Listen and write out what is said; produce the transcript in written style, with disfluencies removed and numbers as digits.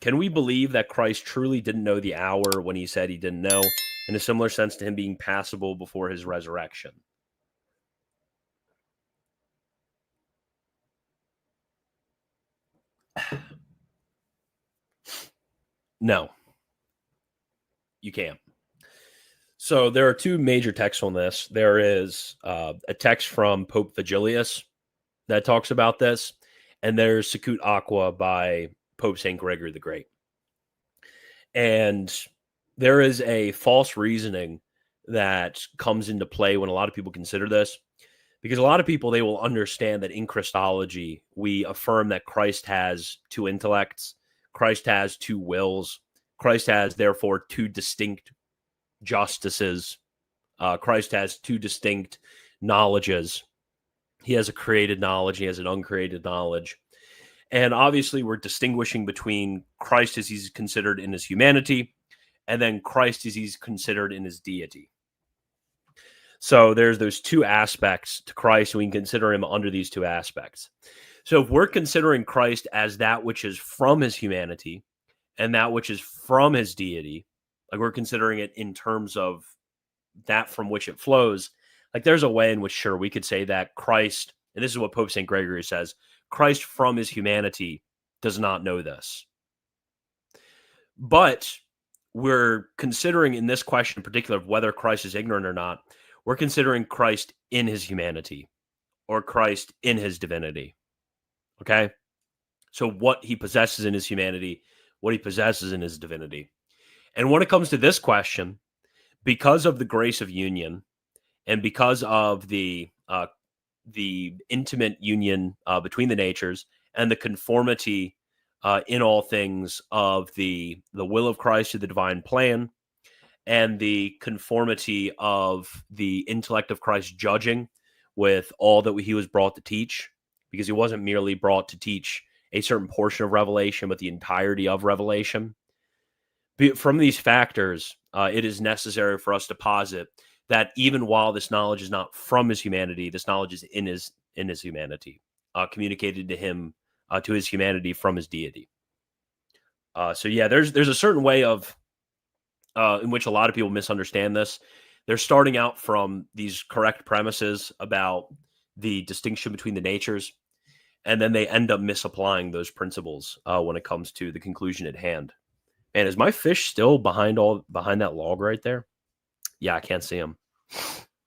Can we believe that Christ truly didn't know the hour when he said he didn't know, in a similar sense to him being passible before his resurrection? No, you can't. So there are two major texts on this. There is a text from Pope Vigilius that talks about this, and there's Sicut Aqua by Pope St. Gregory the Great. And there is a false reasoning that comes into play when a lot of people consider this, because a lot of people, they will understand that in Christology, we affirm that Christ has two intellects, Christ has two wills, Christ has, therefore, two distinct justices. Christ has two distinct knowledges. He has a created knowledge, he has an uncreated knowledge. And obviously, we're distinguishing between Christ as he's considered in his humanity and then Christ as he's considered in his deity. So there's those two aspects to Christ, and we can consider him under these two aspects. So if we're considering Christ as that which is from his humanity and that which is from his deity, like we're considering it in terms of that from which it flows, like there's a way in which, sure, we could say that Christ, and this is what Pope St. Gregory says, Christ from his humanity does not know this. But we're considering in this question in particular of whether Christ is ignorant or not, we're considering Christ in his humanity or Christ in his divinity. Okay? So what he possesses in his humanity, what he possesses in his divinity. And when it comes to this question, because of the grace of union and because of the intimate union between the natures and the conformity in all things of the will of Christ to the divine plan and the conformity of the intellect of Christ judging with all that he was brought to teach, because he wasn't merely brought to teach a certain portion of revelation, but the entirety of revelation. From these factors, it is necessary for us to posit that even while this knowledge is not from his humanity, this knowledge is in his humanity, communicated to him, to his humanity from his deity. So yeah, there's a certain way of in which a lot of people misunderstand this. They're starting out from these correct premises about the distinction between the natures, and then they end up misapplying those principles when it comes to the conclusion at hand. And is my fish still behind that log right there? Yeah, I can't see him.